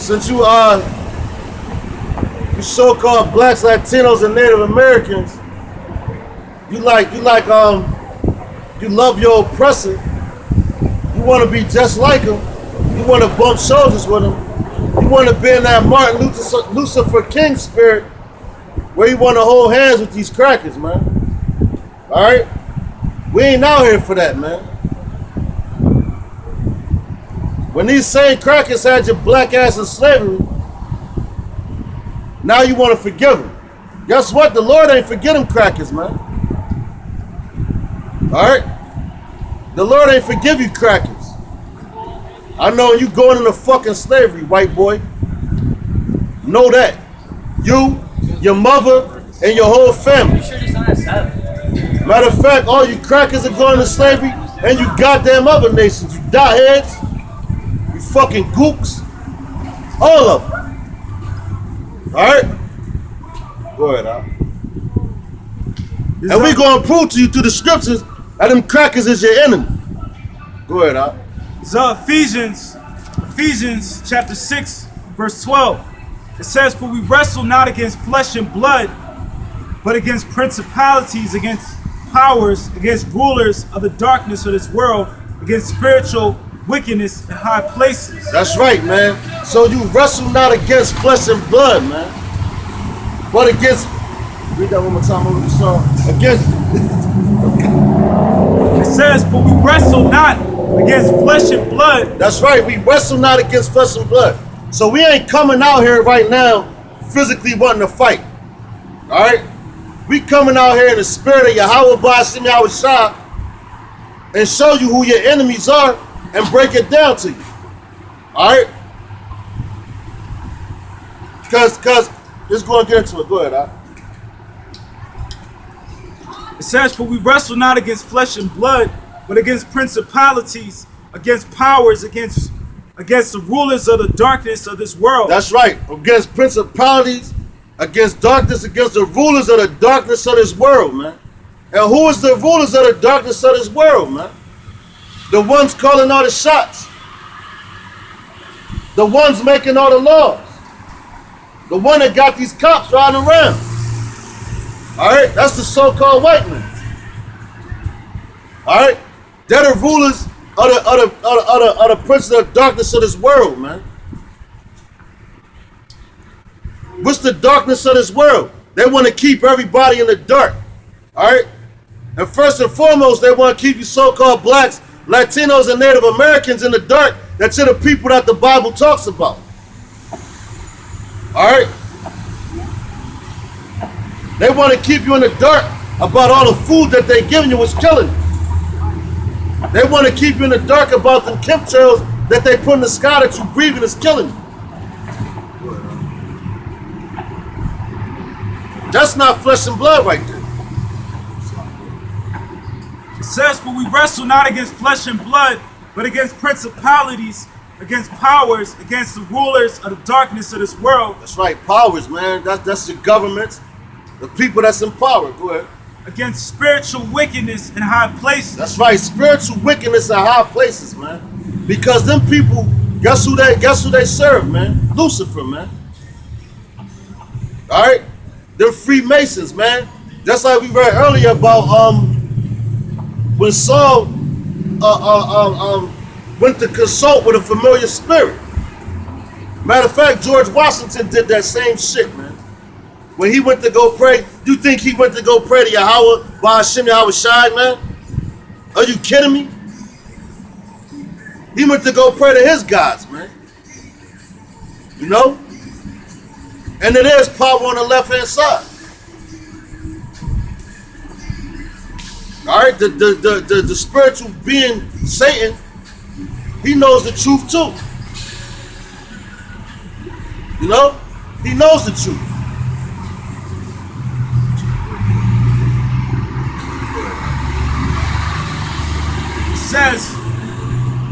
since you so-called blacks, Latinos, and Native Americans, you love your oppressor. You want to be just like him. You want to bump shoulders with him. You want to be in that Martin Lucifer King spirit where you want to hold hands with these crackers, man. All right? We ain't out here for that, man. When these same crackers had your black ass in slavery, now you want to forgive them. Guess what? The Lord ain't forget them crackers, man. All right? The Lord ain't forgive you crackers. I know you going into fucking slavery, white boy. Know that. You, your mother, and your whole family. Matter of fact, all you crackers are going to slavery, and you goddamn other nations. You dot heads, you fucking gooks, all of them. All right? Go ahead, Al. And we gonna prove to you through the scriptures that them crackers is your enemy. Go ahead, Al. So Ephesians chapter 6, verse 12. It says, "For we wrestle not against flesh and blood, but against principalities, against powers, against rulers of the darkness of this world, against spiritual wickedness in high places." That's right, man. So you wrestle not against flesh and blood, man, but against. Read that one more time over the song. Against. It says, "For we wrestle not against flesh and blood." That's right. We wrestle not against flesh and blood. So we ain't coming out here right now physically wanting to fight. All right? We coming out here in the spirit of Yahweh Ba'ashim Yahweh Shah and show you who your enemies are and break it down to you. All right? Because it's going to get into it. Go ahead, Al. It says, "For we wrestle not against flesh and blood, but against principalities, against powers, against the rulers of the darkness of this world." That's right. Against principalities, against darkness, against the rulers of the darkness of this world, man. And who is the rulers of the darkness of this world, man? The ones calling all the shots. The ones making all the laws. The one that got these cops riding around. All right? That's the so-called white man. All right? They're the rulers of the prince of the darkness of this world, man. What's the darkness of this world? They want to keep everybody in the dark. All right? And first and foremost, they want to keep you so-called blacks, Latinos, and Native Americans in the dark. That you're the people that the Bible talks about. All right? They want to keep you in the dark about all the food that they giving you is killing you. They want to keep you in the dark about them chemtrails that they put in the sky that you breathing is killing you. That's not flesh and blood right there. It says, "For we wrestle not against flesh and blood, but against principalities, against powers, against the rulers of the darkness of this world." That's right, powers, man. That's the governments, the people that's in power. Go ahead. "Against spiritual wickedness in high places." That's right, spiritual wickedness in high places, man. Because them people, guess who they serve, man? Lucifer, man. All right, they're Freemasons, man. Just like we read earlier about when Saul went to consult with a familiar spirit. Matter of fact, George Washington did that same shit, man. When he went to go pray, you think he went to go pray to Yahweh Ba'ashim Yahweh Shai, man? Are you kidding me? He went to go pray to his gods, man. You know? And it is power on the left-hand side. All right? The spiritual being, Satan, he knows the truth too. You know? He knows the truth. Says,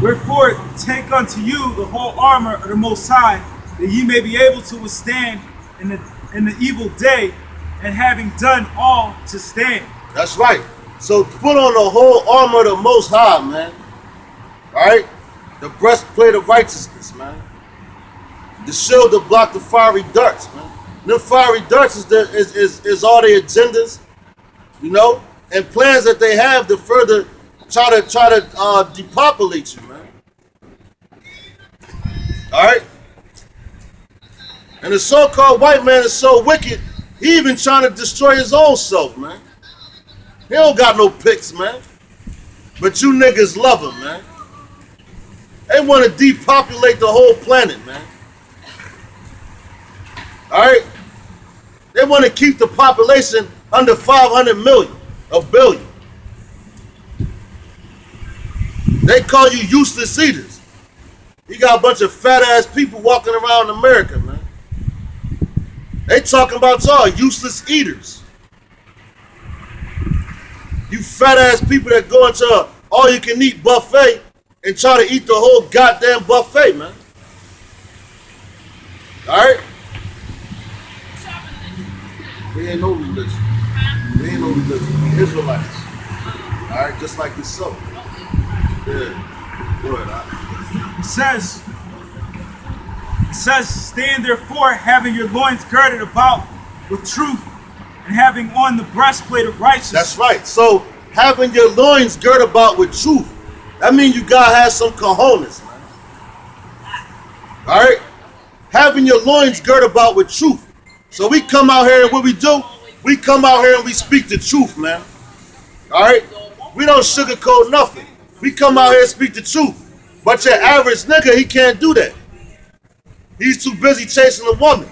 "Wherefore take unto you the whole armor of the Most High, that ye may be able to withstand in the evil day, and having done all to stand." That's right. So put on the whole armor of the Most High, man. All right? The breastplate of righteousness, man. The shield to block the fiery darts, man. Them fiery darts is all their agendas, you know, and plans that they have to further try to depopulate you, man. All right. And the so-called white man is so wicked, he even trying to destroy his own self, man. He don't got no picks, man. But you niggas love him, man. They want to depopulate the whole planet, man. All right? They want to keep the population under 500 million, a billion. They call you useless eaters. You got a bunch of fat-ass people walking around America, man. They talking about y'all, useless eaters. You fat-ass people that go into a all-you-can-eat buffet and try to eat the whole goddamn buffet, man. All right? We ain't no religion. We ain't no religion. We Israelites. All right? Just like yourself. Yeah. Go ahead, It says, stand therefore, having your loins girded about with truth, and having on the breastplate of righteousness. That's right. So, having your loins girded about with truth, that means you gotta have some cojones, man. All right? Having your loins girded about with truth. So we come out here and what we do, we come out here and we speak the truth, man. All right? We don't sugarcoat nothing. We come out here and speak the truth. But your average nigga, he can't do that. He's too busy chasing a woman.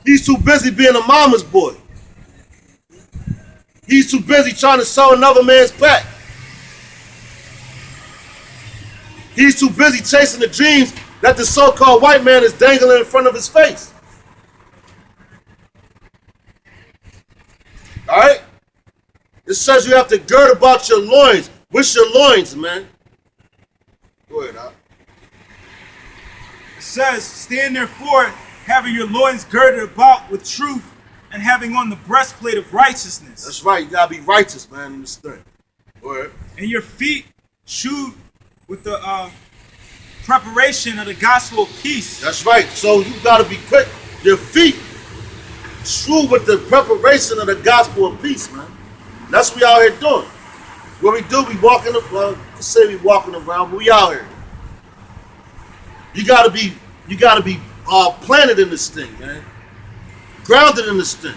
He's too busy being a mama's boy. He's too busy trying to sew another man's pack. He's too busy chasing the dreams that the so-called white man is dangling in front of his face. All right? It says you have to gird about your loins. What's your loins, man? Go ahead, Al. It says, stand therefore, having your loins girded about with truth, and having on the breastplate of righteousness. That's right. You gotta be righteous, man, in this thing. Go ahead. And your feet shod with the preparation of the gospel of peace. That's right. So you gotta be quick. Your feet shod with the preparation of the gospel of peace, man. That's what we out here doing. What we do, we walking around. Say we walking around, but we out here. You gotta be planted in this thing, man. Grounded in this thing.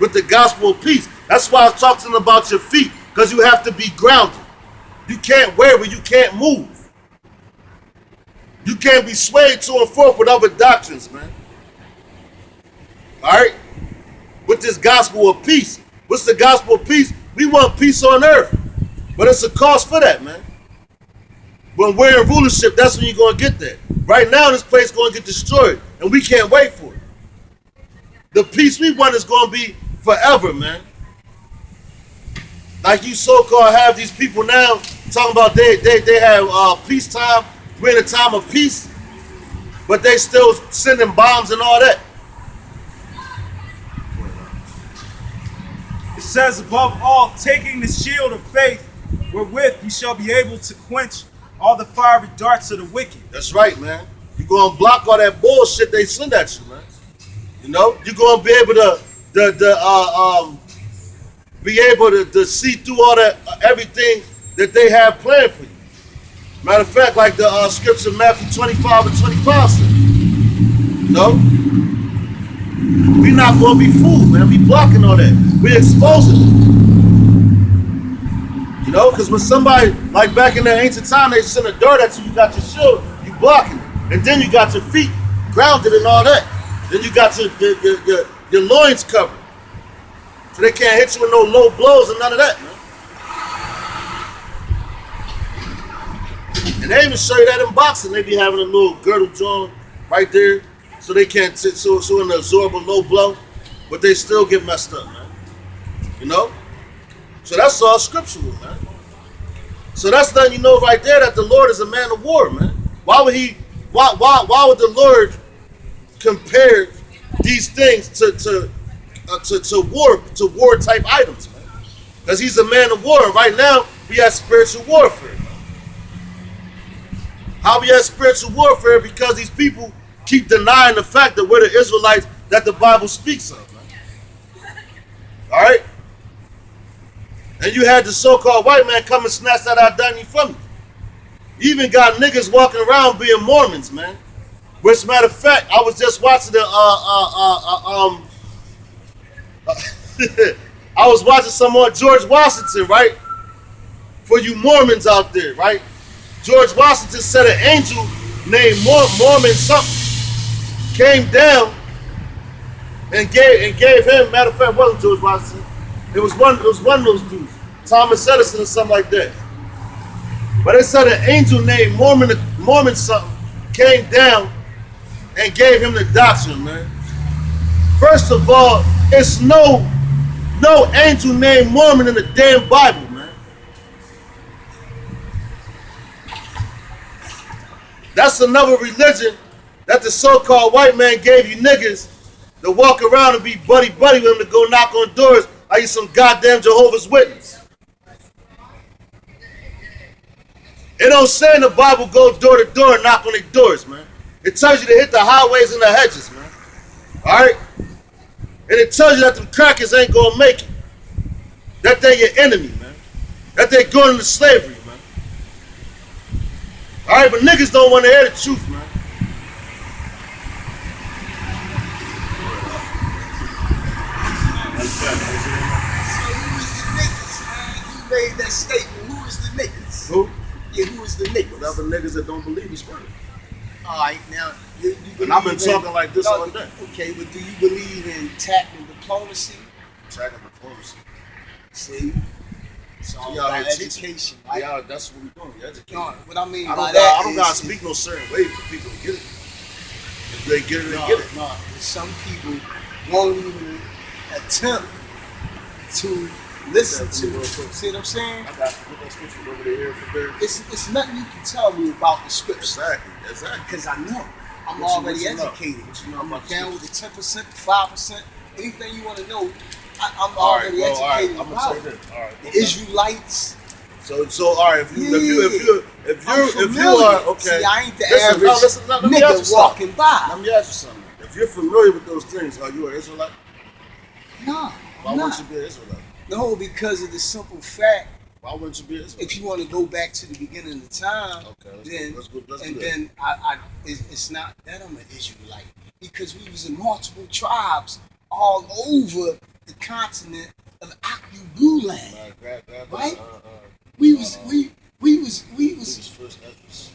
With the gospel of peace. That's why I was talking about your feet, because you have to be grounded. You can't waver, you can't move. You can't be swayed to and forth with other doctrines, man. All right? With this gospel of peace. What's the gospel of peace? We want peace on earth. But it's a cost for that, man. When we're in rulership, that's when you're going to get that. Right now, this place is going to get destroyed. And we can't wait for it. The peace we want is going to be forever, man. Like you so-called have these people now talking about they have peacetime. We're in a time of peace. But they still sending bombs and all that. It says, above all, taking the shield of faith, wherewith you shall be able to quench all the fiery darts of the wicked. That's right, man. You're going to block all that bullshit they send at you, man. You know? You're going to be able to see through all that, everything that they have planned for you. Matter of fact, like the scripture Matthew 25 and 25 says. You know? We're not going to be fooled, man. We blocking all that. We exposing it. You know, because when somebody, like back in the ancient time, they send a dart at you, you got your shield, you blocking it. And then you got your feet grounded and all that. Then you got your loins covered. So they can't hit you with no low blows and none of that, man. And they even show you that in boxing. They be having a little girdle joint right there. So they can't sit so in the absorb a low blow. But they still get messed up, man. You know? So that's all scriptural, man. So that's letting you know right there that the Lord is a man of war, man. Why would the Lord compare these things to war type items, man? Because he's a man of war. And right now we have spiritual warfare. How we at spiritual warfare? Because these people keep denying the fact that we're the Israelites that the Bible speaks of. Man. All right? And you had the so-called white man come and snatch that identity from you. You even got niggas walking around being Mormons, man. Which, matter of fact, I was just watching the I was watching some on George Washington, right? For you Mormons out there, right? George Washington said an angel named Mormon something came down and gave him. Matter of fact, it wasn't George Washington. It was one of those dudes, Thomas Edison or something like that. But it said an angel named Mormon something came down and gave him the doctrine, man. First of all, it's no angel named Mormon in the damn Bible, man. That's another religion that the so-called white man gave you niggas to walk around and be buddy-buddy with him to go knock on doors like you some goddamn Jehovah's Witness. It don't say in the Bible go door to door and knock on their doors, man. It tells you to hit the highways and the hedges, man. All right? And it tells you that the crackers ain't gonna make it. That they your enemy, man. That they going into slavery, man. All right, but niggas don't want to hear the truth, man. You made that statement. Who is the niggas? Who? Yeah, who is the niggas? Whatever niggas that don't believe is right. All right, now you believe And I've been talking like this all day. Okay, but do you believe in tactical diplomacy? Tactical diplomacy. See, it's all Y'all about here teaching. education, right? Yeah, that's what we doing. We educate. No, what I mean I by don't that I don't gotta speak no certain way for people to get it. If they get it, they get it. No, some people won't even attempt to listen to. See what I'm saying? I got to put that scripture over there for there. It's nothing you can tell me about the scripture. Exactly. Because I know. I'm What you already know? educated. What you know I'm about down the with the 10%, 5%, anything you want to know. I'm All right, already well, all right. educated I'm about gonna say it. this. All right. The Okay. Israelites. So all right. If you I'm are familiar. okay. See, I ain't the Listen, average let me ask you nigga something. walking by. Let me ask you something. If you're familiar with those things, are you an Israelite? No, Why I'm wouldn't not. you be an Israelite? No, because of the simple fact, Why wouldn't you be an Israelite? if you want to go back to the beginning of the time, Okay, let's go. Let's and do that. then it's not that I'm an Israelite, because we was in multiple tribes all over the continent of Akubuland. Right? We was First Ezra's.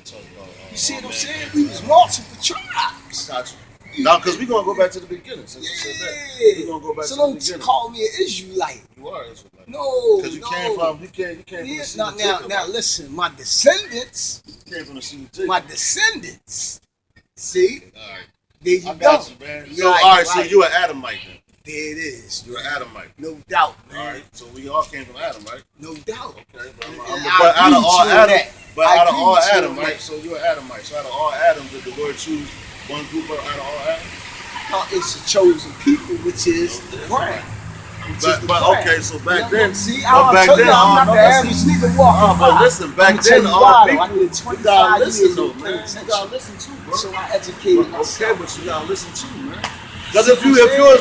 Talk about, you see what I'm man. saying? We was multiple tribes. Got you. Now, because we're going to go back to the beginning. Since you said that. We're going to go back So to the don't beginning. call me an Israelite. You are Israelite. No, Because you came from, you came from the Yeah, seed now, of Jacob. now, listen, my descendants, You came from the seed of Jacob. my descendants. See, All right. there you I go. got you, man. So, Right, all right, so right. you're an Adamite then. There it is. You're an Adamite. No doubt, man. All right. So we all came from Adam, right? No doubt. Okay. But, And but I out agree of all with you on Adam, that. but I out of agree all with you on Adam, right? that. So you're an Adamite. So out of all Adam, did the Lord choose one group out of all Adam? No, it's a chosen people, which is the brand. But okay, so back then, See, but I'll back tell then, you, I'm not the average nigga walking but by. listen, back I'ma tell then, you all why, though. people, I did you 25 gotta listen years though, of man. paying You attention. gotta listen too, bro. So I educated Okay, myself. but you gotta listen too, man. Because if you was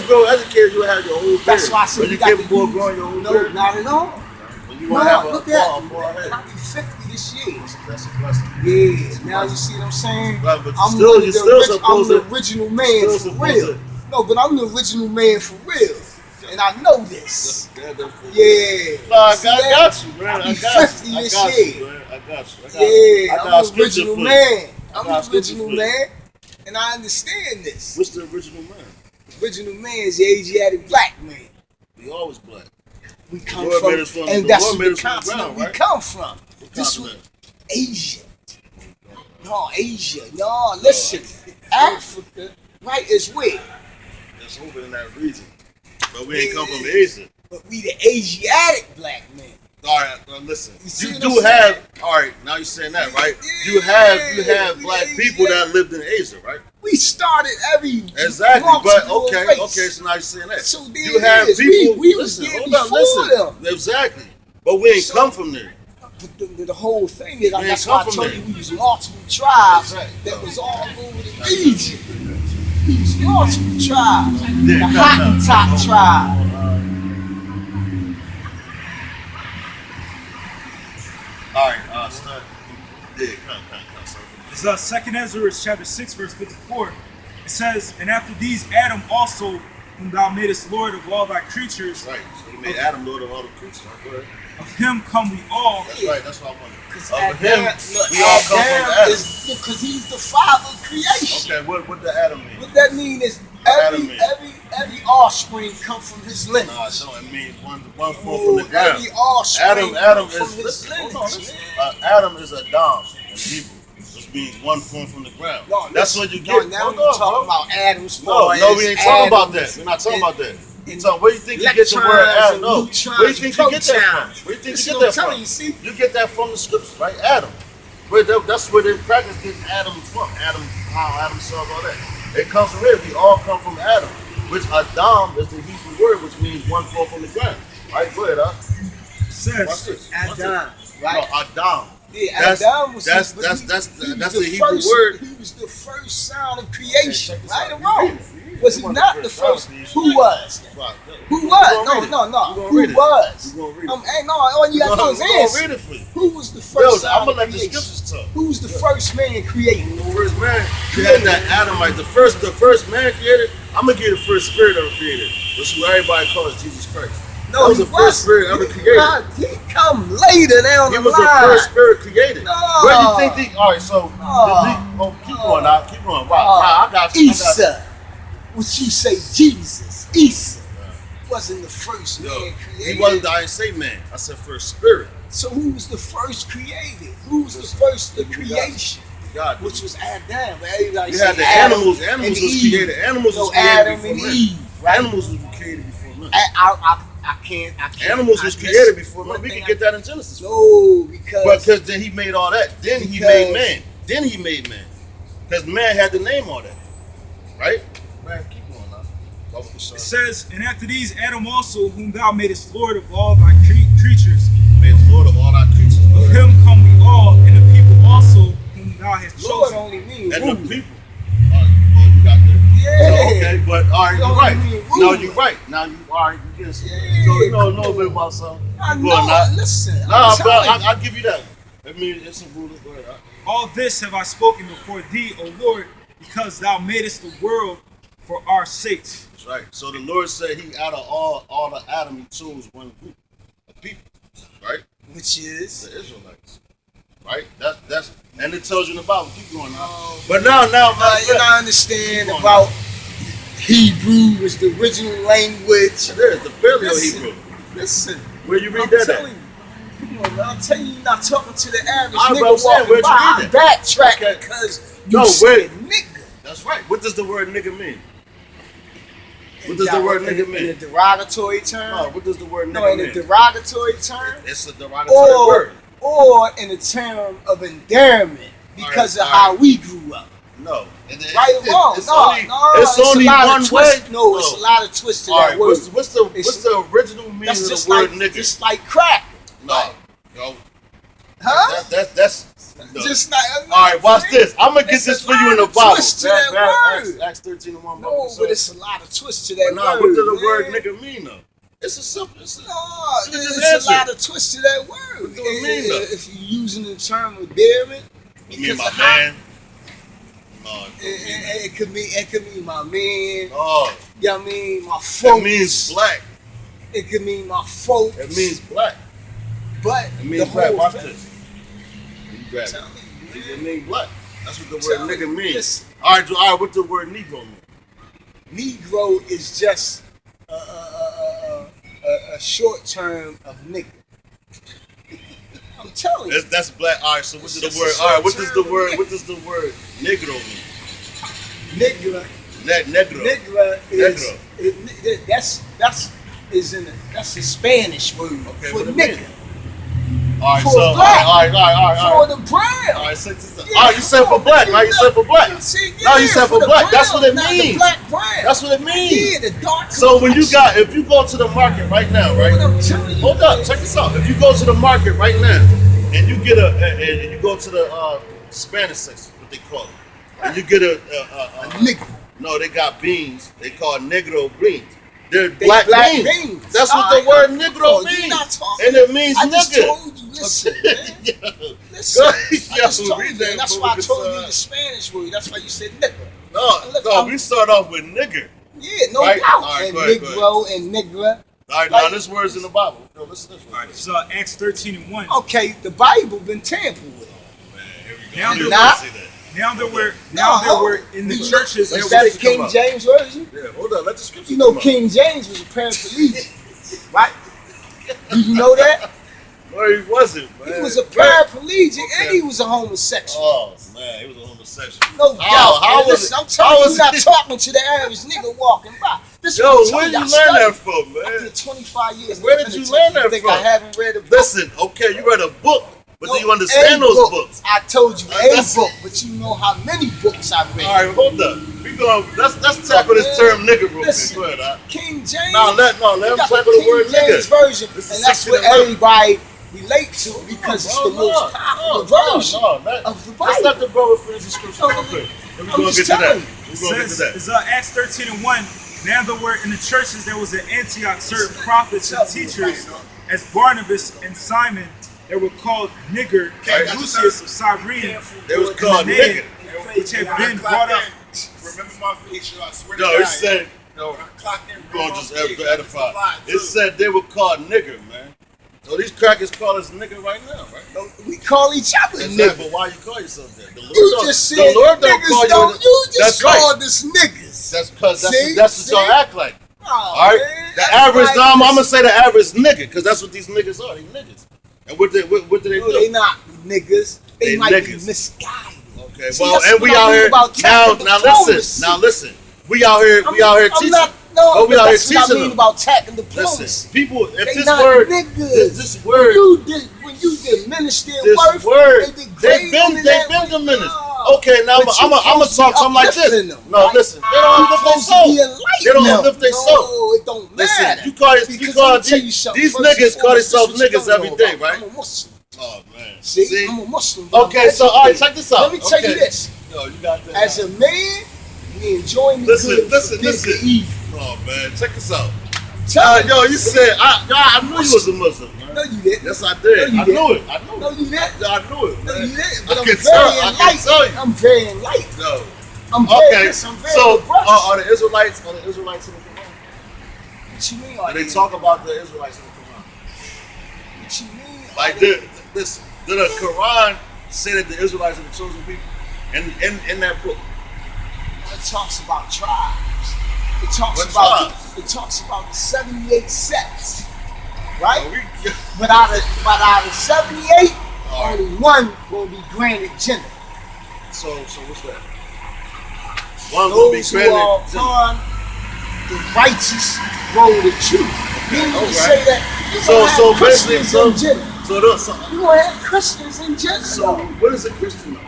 real educated, you would have your whole beard. That's why I said But you you got to capable of use. growing your whole No, beard. not at all. But you want to have Look a at bald me, head. man. I'll be 50 this year. That's a blessing. Yeah, now you see what I'm saying? But you I'm still the supposed I'm to- the original man still for supposed real. to- No, but I'm the original man for real. And I know this. Yeah. Yeah. No, I See that? got you, man. I'll I be got 50 you. I this got year. you, man. I got you. Yeah, I got I'm a the scripture original for you. man. I I'm got a the scripture original for you. man. And I understand this. What's the original man? The original man is the Asiatic black man. We always black. We come Lord from, made us from- and the that's Lord the made us from the continent ground, we right? come from. What This was continent? Asia. No, Asia. No, listen. Africa, right, is where? It's over in that region. But we ain't come from Asia. But we the Asiatic black man. All right, now listen. You see You what do I'm saying? have. All right, now you're saying that, right? Yeah, You have we black the people Asiatic. that lived in Asia, right? We started every Exactly, but multiple okay, race. okay. So now you're saying that. So there you it have is. people. We was listen, there hold on, before listen. them. Exactly, but we ain't So- come from there. But the whole thing is, Man, that's why I come from told there. you we was multiple tribes Exactly. that was all over the region. We was multiple tribes. Yeah, The come Hottentot tribe. All right, start. Yeah, come. It's 2nd Ezra chapter 6 verse 54. It says, and after these Adam also, whom thou madest Lord of all thy creatures, Right. So he made Adam Lord of all the creatures. Right, go ahead. of him come we all. That's right. That's what I wanted. Because Of him, we all come from Adam. because he's the father of creation. Okay, what does Adam mean? What that mean is Adam mean? every offspring come from his lineage. Nah, no, it means one form from the ground. Every offspring Adam come from is his listen, lineage. hold on, listen. Man. Adam is Adam in Hebrew, which means one form from the ground. No, That's what you get. Now Hold we're on, talking bro. about Adam's No, form. we ain't talking about that. We're not talking about that. So where do you think you get the word Electrons Adam? and No. neutrons Where do you think you and get that from? protons. Where do you think This you is get what that I'm from? telling you, see? You get that from the scriptures, right? Adam. That's where they practice getting Adam from. Adam, how Adam saw all that. It comes from here. We all come from Adam, which Adam is the Hebrew word, which means one form from the ground. Right? Go ahead, It Watch says, this. Adam, No, right? Adam. Yeah, That's Adam was that's he the was Hebrew first, word. He was the first sound of creation, Check this right out. or wrong? Was he You want not the the first first? sound, Who was? Right. Who You was? gonna read it. No. You gonna Who read it. was? You gonna read it. Hey, no, all you gotta do is We're gonna answer. read it for you. Who was the first Yo, sound I'm gonna of let the creation? scriptures talk. Who was the first man created? The first man created that Adamite. The first man created. I'm gonna give the first spirit ever created, which who everybody calls Jesus Christ. No, That was he the first spirit ever created. He come later down He the was line. the first spirit created. No. Where do you think all right, so keep going now, keep going. Wow, I got you. Isa. What you say, Jesus? Isa wasn't the first man created. He wasn't, I didn't say man. I said first spirit. So who was the first created? Who was the first the creation? God. Which was Adam. Everybody You say had the Adam animals. and Animals was Eve. created. Animals No, was created Adam before and man. Eve. Right? Animals was created before man. I can't. Animals was created before man. We can get that in Genesis. No, because then he made all that. Then he Because- made man. Then he made man. Because man had to name all that. Right? Man, keep going now. Go with the sun. it says, and after these Adam also, whom thou madest Lord of all thy creatures, Made the Lord of all our creatures. of him come we all, and the people also, whom thou hast Lord chosen. only means And the ruler. people. All right, well, you got that. Yeah. So, okay, but all right, Lord you're right. only means No, ruler. you're right. Now you all right. You get some. Yeah, So you know a come little bit on. about something. I You know. going now? Listen, Nah, I'm but telling you. I'll give you that. I mean, it's a ruler. Go ahead. All this have I spoken before thee, O Lord, because thou madest the world for our sakes. That's right. So the Lord said He out of all the Adam He chose one group of people, right? Which is The Israelites, right? That's and it tells you in the Bible. Keep going now. But But now, you know, I understand about Hebrew was the original language. it is the Paleo Listen. Hebrew. Listen, Where you read I'm that telling at? you. Come on, I'm telling you, you're not talking to the average All right, but nigga I'm saying, walking where'd you by. read I that? backtrack Okay. because you No, said wait. nigga. That's right. What does the word nigga mean? What does the word nigga In a mean? derogatory term? No, what does the word No, nigga in a mean? derogatory term? It's a derogatory word. Or in a term of endearment because of all how right. we grew up. No. Right or wrong? It's No, only, no, it's only a lot one of way. twist. No, it's a lot of twist to All that right, word. what's the original meaning That's of just the word like nigga? just like crack. No. No. Huh? That's no. Just like All right, watch this. I'm gonna get It's this a for you in the lot of Bible. twist to that word. Acts 13:1. No, but it's a lot of twist to that But nah, word. what does the word man. nigga mean though? It's a simple. No, just there's answer. a lot of twist to that word. What do it mean, though? If you're using the term endearment, You mean because my of how- man? No, It could mean my man. oh, You know what I mean? My folks. it means black. It could mean my folks. It means black. But It means the black. whole Watch thing- this. You grab Tell it. me, It man. means black. That's what the Tell word me, nigga means. listen. All right. What the word Negro mean? Negro is just a short term of nigga. I'm telling you. That's black. All right. So what It's does the just word? a All right. What short does the term word? nigga. What does the word Negro mean? Nigga. Negro. Nigga is Negro. that's a Spanish word Okay, for what it nigga. mean? All right. For So black. all right. For the brown. All right, so all right, you said for black. Now you said for black. See, No, you said for the black. That's brown, what it not means. The black brown. That's what it means. Yeah, the dark. So when you complexion. if you go to the market right now, What right? I'm telling you, Hold up, man. check this out. If you go to the market right now and you get and you go to the Spanish section, what they call it, and you get a nigga. No, they got beans. They call negro beans. They're black beans. That's what the word negro means, and it means I nigga. just told you, listen, man. Listen, I just told you, and that's why I told you the Spanish word. That's why you said nigga. No, we start off with nigger. Yeah, no right? doubt. Right, and go ahead, negro and nigga. All right, now this word's in the Bible. Yo, listen to this one. All right, so Acts 13:1. Okay, the Bible been tampered with. Man, here we go. Now that we're in the churches. Is that a King James version? Yeah, hold on. Let the scripture. You know, King James was a paraplegic, right? Do you know that? No, he wasn't, man. He was a paraplegic and he was a homosexual. Oh man, he was a homosexual. No doubt. How was I'm telling you, you're not talking to the average nigga walking by. This Yo, where did you learn that from, man? I did 25 years. Where did you learn that from? I haven't read a book. Listen, okay, you read a book, but do you understand those books? I told you a book, but you know how many books I read. All right, hold up. Let's tackle this term nigga real quick. Go ahead, King James. let him tackle the word nigga. Version, and that's what everybody relate to because it's the most popular version of the Bible. Let's let the brother finish the scripture real quick. We're going to get to that. It's Acts 13:1. Now there were in the churches there was at Antioch certain prophets and teachers, as Barnabas and Simon, they were called nigger, and Lucius of Cyrene, they was called nigger, which had been brought up. Remember my face, I swear to no, God. it said, no, we're going to just edify. It said they were called nigger, man. So these crackers call us nigger right now, right? No, we call each other nigger. But why you call yourself that? The Lord you just said the Lord don't niggas call don't. You just called right. us niggas. That's because that's what y'all act like. Oh, all right? Man, the average, I'm going to say the average nigga, because that's what these niggas are. They niggas. And what do they do? They not niggas. They might niggas. be misguided. Okay, well, and we out here now listen. We out here teaching. We out here teaching them about tacking the listen, people, if they this not word, niggas. this word, when you did ministry this worth, word, they've been diminished. Okay, now I'm gonna talk something like this. No, listen, they don't uplift their soul. They don't uplift their soul. No, it don't matter. Listen, these niggas call themselves niggas every day, right? I'm a Muslim. Oh man, see, I'm a Muslim. Okay, so all right, check this out. Let me tell you this. Yo, you got that. As a man, we enjoy the good. Listen. Evil. Oh man, check this out. Yo, you said I knew you was a Muslim. Man. No, you didn't. Yes, I did. No, I knew it. No, you didn't. I knew it. No, you didn't. But I can tell you. I'm very enlightened. No. I'm very so are the Israelites in the Quran? What you mean? They talk about the Israelites in the Quran. What you mean? Like did the Quran say that the Israelites are the chosen people? In that book. It talks about tribes. It talks about the 78 sects, right? But out of 78, only one will be granted Jannah. So what's that? One will be granted Jannah. Those who are upon the righteous road of truth. You say that. So basically, you gonna have Christians in Jannah. So what is a Christian?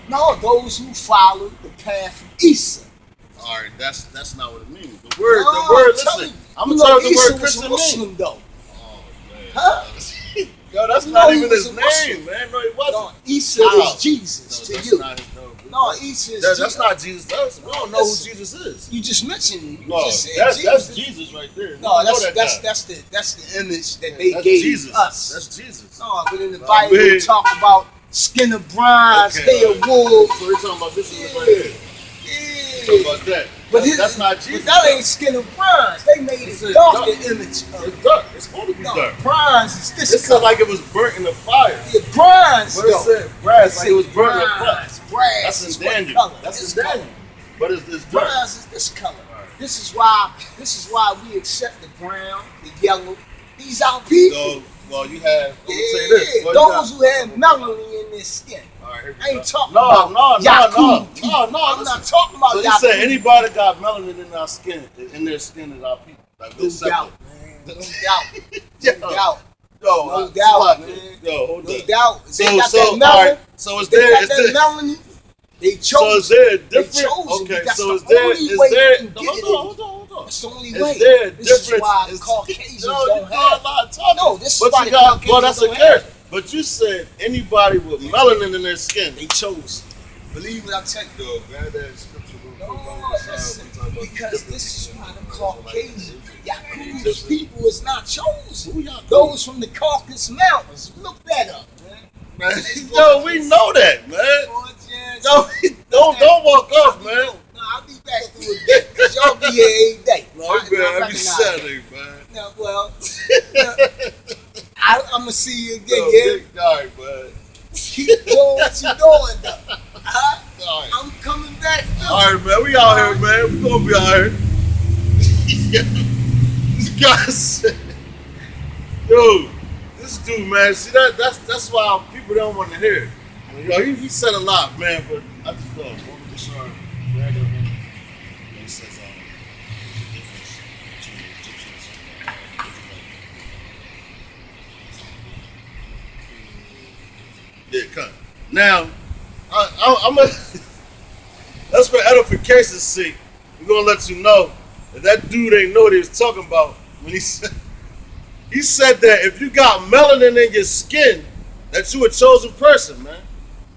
No, those who follow the path of Esau. All right, that's not what it means. The word. Listen, I'm gonna tell you the word Christian means. Though. Oh man. Huh? Yo, that's not even his name, man. No, he wasn't. No, Esau is Jesus to you. No, Esau is that's not Jesus. We don't know who Jesus is. You just mentioned him. That's Jesus right there. No, that's the image that they gave us. That's Jesus. No, but in the Bible we talk about skin of bronze, hair of wool. So we're talking about this right here. Talking about that. But that's not Jesus. But that ain't skin of bronze. They made it darker image. It's dark. It's supposed to be dark. Bronze is this. It sounded like it was burnt in the fire. Yeah, bronze. What it said? Brass, like it was burnt in the fire. Brass. That's in Daniel. That's in Daniel. But it's dark. Bronze is this color. This is why we accept the brown, the yellow. These are people. So, well, you have. Let me say this. Those who have melanin in their skin. I ain't talking about No. I'm not talking about so you say anybody that got melanin in our skin, in their skin is our people. Like no doubt, man. No doubt. No doubt. No doubt, man. Yo, hold no up. doubt. So is there melanin? They chose. So is there a different? Okay. So is there? Hold on. That's the only way. Is there a difference? This is why Caucasians don't have. No, this is why Caucasians. Well, that's a curse. But you said anybody with melanin in their skin. They chose. Believe what I tell you. Yo, grab that scripture real quick. No, listen, because this is why the Caucasian Yakuza people is not chosen. Those from the Caucasus Mountains. Look that up, man. Yo, we know that, man. Don't walk off, man. No, I'll be back through again, because y'all be here every day. No, we been every Saturday, man. No, well, I'm going to see you again, Yo, yeah? big guy, man. Keep doing what you're doing, though. Huh? All right. I'm coming back, though. All right, man. We out here, man. We gonna be out here. This guy said, yo, this dude, man. See that's why people don't want to hear it. Yo, he said a lot, man. But I just thought, what was the random? He says, the difference between the Egyptians and yeah, come. Now, I'm a. That's for edification's sake. We're gonna let you know that dude ain't know what he was talking about when he said that if you got melanin in your skin, that you a chosen person, man.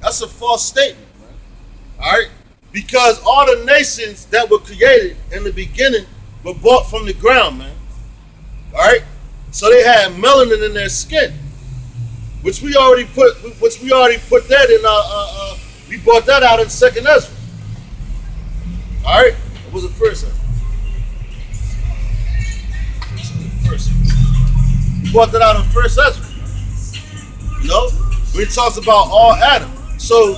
That's a false statement, man. All right, because all the nations that were created in the beginning were bought from the ground, man. All right, so they had melanin in their skin, which we already put that in we brought that out in Second Ezra. All right, what was the first Ezra? We brought that out in First Ezra. You know, when it talks about all Adam. So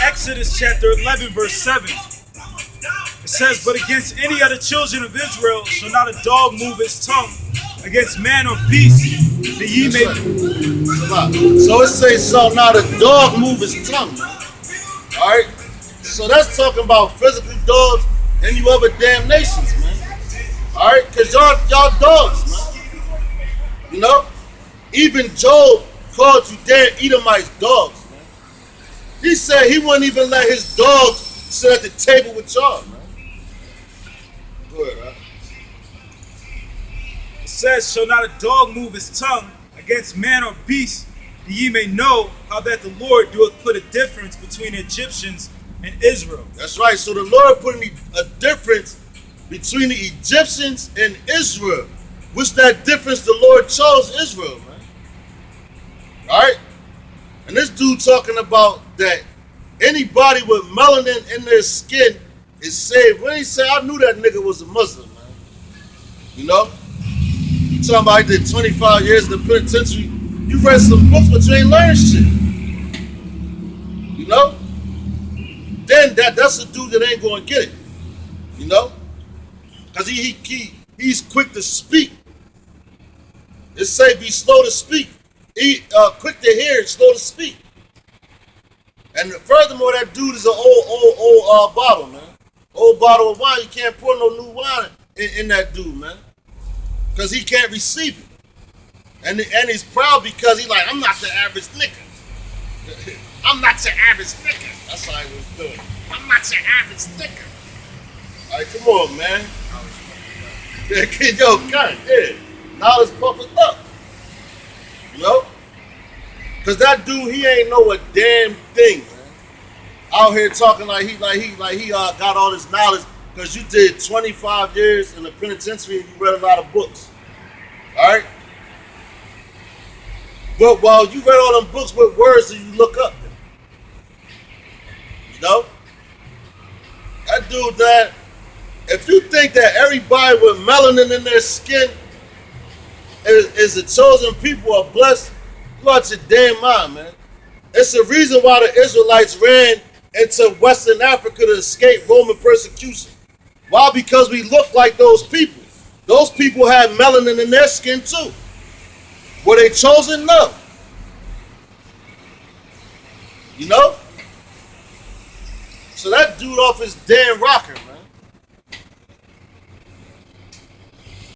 Exodus chapter 11, verse 7. It says, but against any of the children of Israel shall not a dog move its tongue against man or beast, that ye may. So it says, shall not a dog move his tongue. All right. So that's talking about physical dogs and you other damn nations, man. All right, because y'all dogs, man. You know, even Job called you damn Edomites dogs, man. He said he wouldn't even let his dogs sit at the table with y'all, man. Go ahead, right? It says, shall not a dog move his tongue against man or beast, that ye may know how that the Lord doeth put a difference between Egyptians and Israel. That's right. So the Lord put a difference between the Egyptians and Israel. What's that difference? The Lord chose Israel, man. All right? And this dude talking about that anybody with melanin in their skin is saved. When he say, I knew that nigga was a Muslim, man. You know? You talking about he did 25 years in the penitentiary. You read some books, but you ain't learned shit. You know? Then that's a dude that ain't going to get it. You know? Because he's quick to speak. It say be slow to speak. Quick to hear and slow to speak. And furthermore, that dude is an old bottle, man. Old bottle of wine. You can't pour no new wine in that dude, man. Because he can't receive it. And he's proud because he's like, I'm not the average nigga. I'm not your average nigga. That's how he was doing. I'm not your average nigga. All right, come on, man. Yeah, yo, God, yeah. Knowledge puffed up. You know? Because that dude, he ain't know a damn thing, man. Out here talking like he got all this knowledge because you did 25 years in the penitentiary and you read a lot of books. All right? But while you read all them books, what words do you look up? You know? That dude, that if you think that everybody with melanin in their skin is a chosen people or blessed, you out your damn mind, man. It's the reason why the Israelites ran into Western Africa to escape Roman persecution. Why? Because we look like those people. Those people had melanin in their skin too. Were they chosen? No. You know? So that dude off his damn rocker, man.